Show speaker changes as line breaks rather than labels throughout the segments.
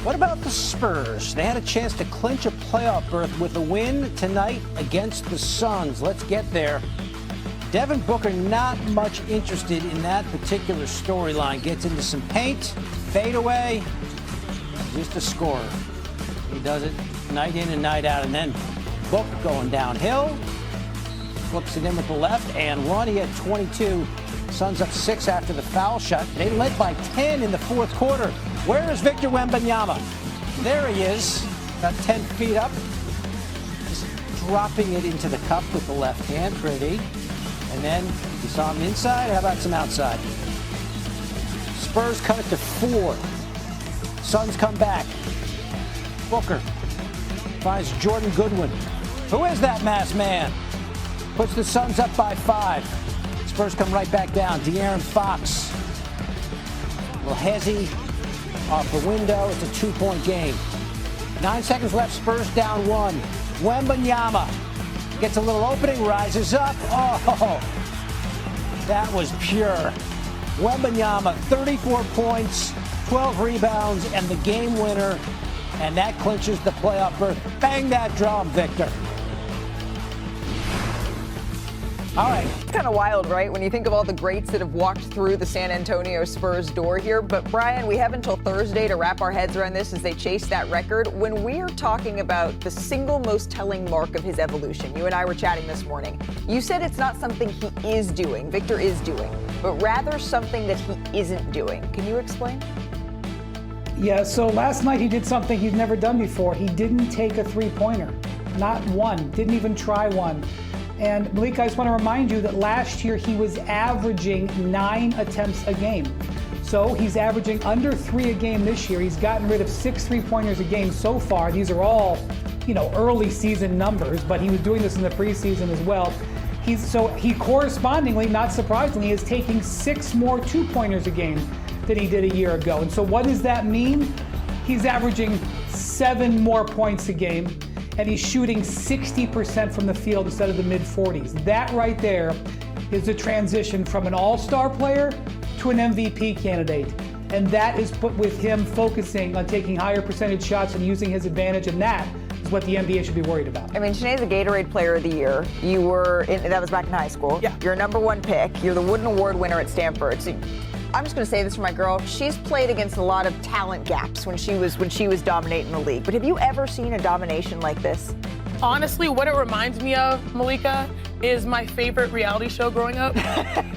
What about the Spurs? They had a chance to clinch a playoff berth with a win tonight against the Suns. Let's get there. Devin Booker not much interested in that particular storyline. Gets into some paint, fadeaway, just a scorer. He does it night in and night out. And then Book going downhill, flips it in with the left and one. He had 22. Suns up 6 after the foul shot. They led by 10 in the fourth quarter. Where is Victor Wembanyama? There he is, about 10 feet up. Just dropping it into the cup with the left hand, pretty. And then you saw him inside. How about some outside? Spurs cut it to 4. Suns come back. Booker finds Jordan Goodwin. Who is that masked man? Puts the Suns up by 5. Spurs come right back down. De'Aaron Fox. A little hezzy off the window. It's a 2-point game. 9 seconds left. Spurs down 1. Wembanyama gets a little opening, rises up. Oh, that was pure. Wembanyama, 34 points, 12 rebounds, and the game winner. And that clinches the playoff berth. Bang that drum, Victor. All right.
It's kind of wild, right? When you think of all the greats that have walked through the San Antonio Spurs door here. But Brian, we have until Thursday to wrap our heads around this as they chase that record. When we are talking about the single most telling mark of his evolution, you and I were chatting this morning. You said it's not something he is doing, Victor is doing, but rather something that he isn't doing. Can you explain?
Yeah, so last night he did something he's never done before. He didn't take a three-pointer. Not one. Didn't even try one. And Malik, I just want to remind you that last year he was averaging 9 attempts a game. So he's averaging under 3 a game this year. He's gotten rid of 6 three-pointers a game so far. These are all, early season numbers, but he was doing this in the preseason as well. He correspondingly, not surprisingly, is taking 6 more 2-pointers a game than he did a year ago. And so what does that mean? He's averaging 7 more points a game. And he's shooting 60% from the field instead of the mid-40s. That right there is the transition from an all-star player to an MVP candidate. And that is put with him focusing on taking higher percentage shots and using his advantage, and that is what the NBA should be worried about.
I mean, Sinead's a Gatorade Player of the Year. That was back in high school.
Yeah.
You're a #1 pick. You're the Wooden Award winner at Stanford. So I'm just going to say this for my girl. She's played against a lot of talent gaps when she was dominating the league. But have you ever seen a domination like this?
Honestly, what it reminds me of, Malika, is my favorite reality show growing up,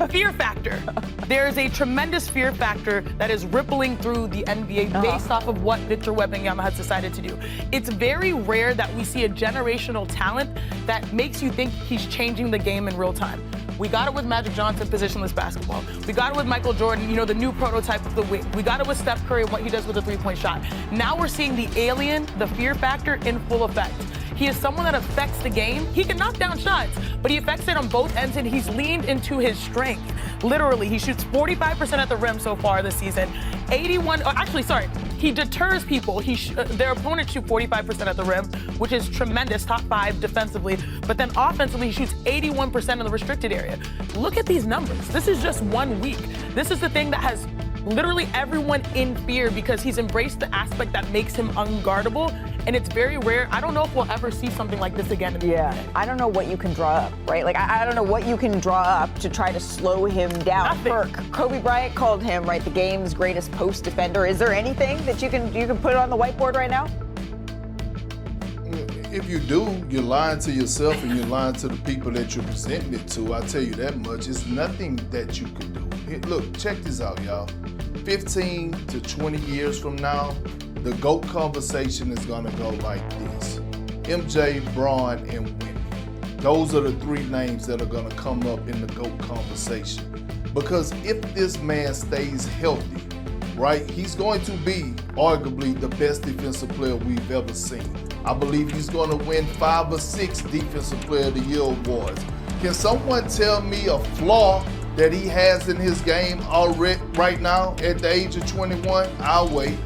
Fear Factor. There's a tremendous fear factor that is rippling through the NBA based off of what Victor Wembanyama has decided to do. It's very rare that we see a generational talent that makes you think he's changing the game in real time. We got it with Magic Johnson, positionless basketball. We got it with Michael Jordan, the new prototype of the wing. We got it with Steph Curry and what he does with a three-point shot. Now we're seeing the alien, the fear factor, in full effect. He is someone that affects the game. He can knock down shots, but he affects it on both ends, and he's leaned into his strength. Literally, he shoots 45% at the rim so far this season. He deters people. Their opponents shoot 45% at the rim, which is tremendous, top 5 defensively. But then offensively, he shoots 81% in the restricted area. Look at these numbers. This is just 1 week. This is the thing that has literally everyone in fear because he's embraced the aspect that makes him unguardable. And it's very rare. I don't know if we'll ever see something like this again.
I don't know what you can draw up, right? Like, I don't know what you can draw up to try to slow him down. Perk, Kobe Bryant called him, right, the game's greatest post defender. Is there anything that you can put on the whiteboard right now?
If you do, you're lying to yourself and you're lying to the people that you're presenting it to. I'll tell you that much. It's nothing that you can do. Look, check this out, y'all. 15 to 20 years from now, the GOAT conversation is going to go like this. MJ, Bron, and Wemby. Those are the 3 names that are going to come up in the GOAT conversation. Because if this man stays healthy, right, he's going to be arguably the best defensive player we've ever seen. I believe he's going to win 5 or 6 Defensive Player of the Year awards. Can someone tell me a flaw that he has in his game already right now at the age of 21? I'll wait.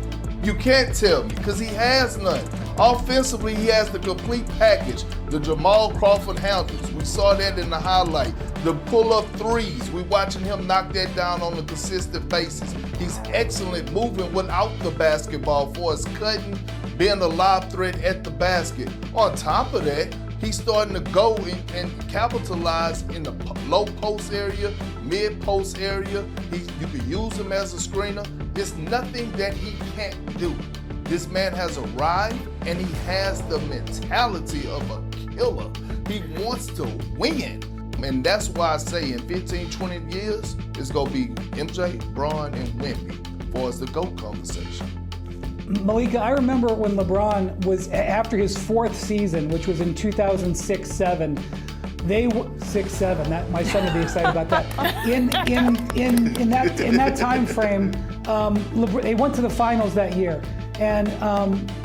You can't tell me because he has none. Offensively, he has the complete package. The Jamal Crawford handles. We saw that in the highlight. The pull-up threes, we're watching him knock that down on a consistent basis. He's excellent moving without the basketball for his cutting, being a lob threat at the basket. On top of that, he's starting to go and capitalize in the low post area, mid post area. You can use him as a screener. There's nothing that he can't do. This man has arrived and he has the mentality of a killer. He wants to win. And that's why I say in 15, 20 years, it's going to be MJ, Bron, and Wemby for us the GOAT conversation.
Malika, I remember when LeBron was, after his fourth season, which was in 2006-7, they were 6-7. That my son would be excited about that. In that time frame, they went to the finals that year, and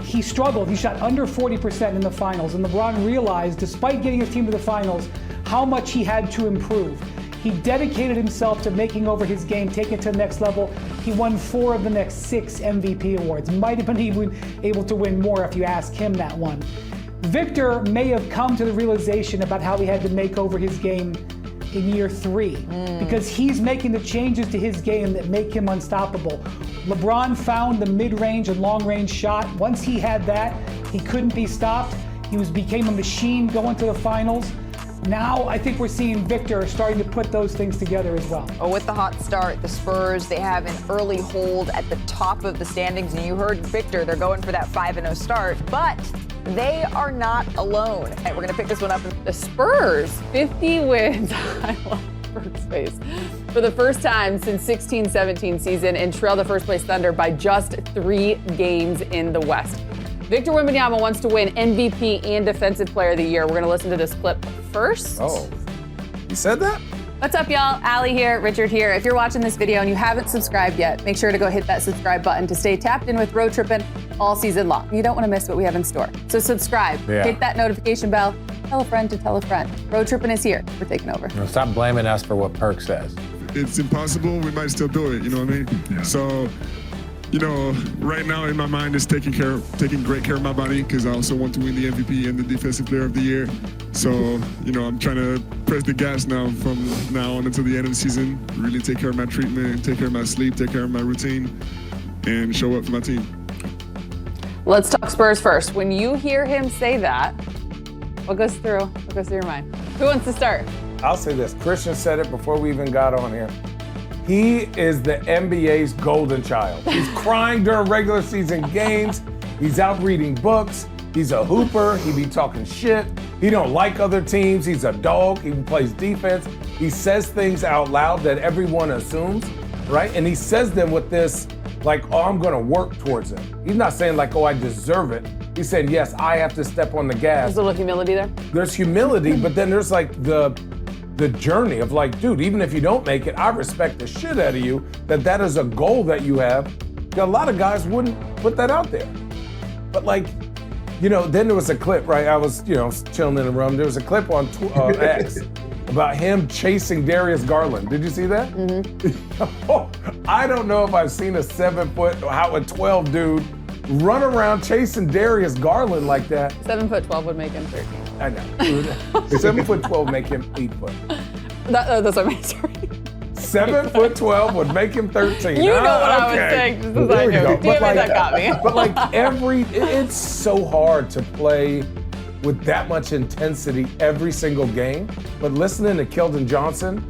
he struggled. He shot under 40% in the finals, and LeBron realized, despite getting his team to the finals, how much he had to improve. He dedicated himself to making over his game, taking it to the next level. He won 4 of the next 6 MVP awards. Might have been even able to win more if you ask him that one. Victor may have come to the realization about how he had to make over his game in year 3, because he's making the changes to his game that make him unstoppable. LeBron found the mid-range and long-range shot. Once he had that, he couldn't be stopped. He became a machine going to the finals. Now I think we're seeing Victor starting to put those things together as well.
Oh, with the hot start, the Spurs, they have an early hold at the top of the standings. And you heard Victor, they're going for that 5-0 start, but they are not alone. Hey, we're going to pick this one up.
The Spurs, 50 wins. I love Perk's face. For the first time since 16-17 season, and trail the first place Thunder by just 3 games in the West. Victor Wembanyama wants to win MVP and Defensive Player of the Year. We're going to listen to this clip first.
Oh, you said that?
What's up, y'all? Allie here, Richard here. If you're watching this video and you haven't subscribed yet, make sure to go hit that subscribe button to stay tapped in with Road Trippin' all season long. You don't want to miss what we have in store. So subscribe, hit that notification bell, tell a friend to tell a friend. Road Trippin' is here. We're taking over.
Stop blaming us for what Perk says.
It's impossible. We might still do it. You know what I mean? Yeah. So, you know, right now in my mind is taking great care of my body, because I also want to win the MVP and the Defensive Player of the Year. So, you know, I'm trying to press the gas now from now on until the end of the season, really take care of my treatment, take care of my sleep, take care of my routine, and show up for my team.
Let's talk Spurs first. When you hear him say that, what goes through your mind? Who wants to start?
I'll say this. Christian said it before we even got on here. He is the NBA's golden child. He's crying during regular season games. He's out reading books. He's a hooper. He be talking shit. He don't like other teams. He's a dog. He plays defense. He says things out loud that everyone assumes, right? And he says them with this, like, oh, I'm gonna work towards it. He's not saying like, oh, I deserve it. He's saying, yes, I have to step on the gas.
There's a little humility there.
There's humility, but then there's like the journey of like, dude, even if you don't make it, I respect the shit out of you, that is a goal that you have. A lot of guys wouldn't put that out there. But like, you know, then there was a clip, right? I was, you know, chilling in the room. There was a clip on X about him chasing Darius Garland. Did you see that? Mm-hmm. I don't know if I've seen a 7'12" dude run around chasing Darius Garland like that.
7'12" would make him 13.
I know. 7'12" make him 8 foot.
That's what I meant, sorry.
7'12" would make him 13.
You know what I was saying, just as I know. Damn it, that got me.
But like it's so hard to play with that much intensity every single game. But listening to Keldon Johnson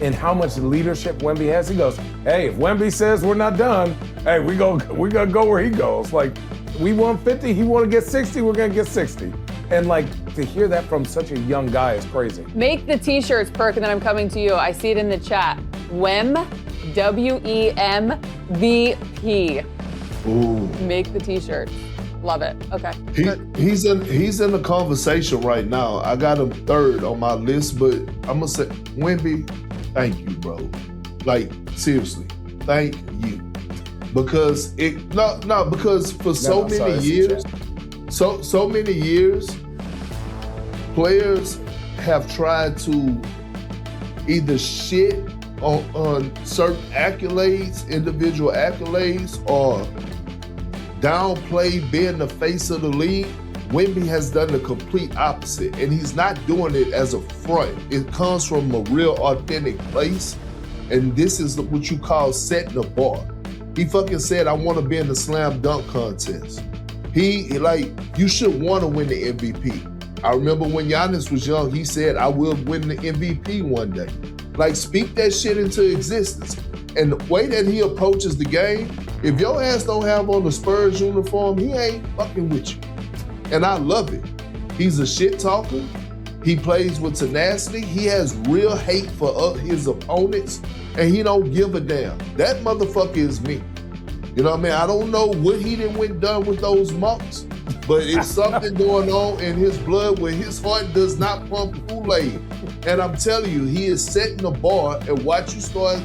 and how much leadership Wemby has, he goes, hey, if Wemby says we're not done, hey, we gonna go where he goes. Like, we want 50, he wanna get 60, we're gonna get 60. And like, to hear that from such a young guy is crazy.
Make the t-shirts, Perk, and then I'm coming to you. I see it in the chat. W-E-M-V-P.
Ooh.
Make the t-shirts. Love it. Okay.
He's in the conversation right now. I got him 3rd on my list, but I'm gonna say, Wemby, thank you, bro. Like, seriously, thank you. Because because for so many years, players have tried to either shit on certain accolades, individual accolades, or downplay being the face of the league. Wemby has done the complete opposite, and he's not doing it as a front. It comes from a real authentic place, and this is what you call setting the bar. He fucking said, I want to be in the slam dunk contest. You should want to win the MVP. I remember when Giannis was young, he said, I will win the MVP one day. Like, speak that shit into existence. And the way that he approaches the game, if your ass don't have on the Spurs uniform, he ain't fucking with you. And I love it. He's a shit talker. He plays with tenacity. He has real hate for his opponents, and he don't give a damn. That motherfucker is me. You know what I mean? I don't know what he done with those monks, but it's something going on in his blood where his heart does not pump Kool-Aid. And I'm telling you, he is setting the bar, and watch you start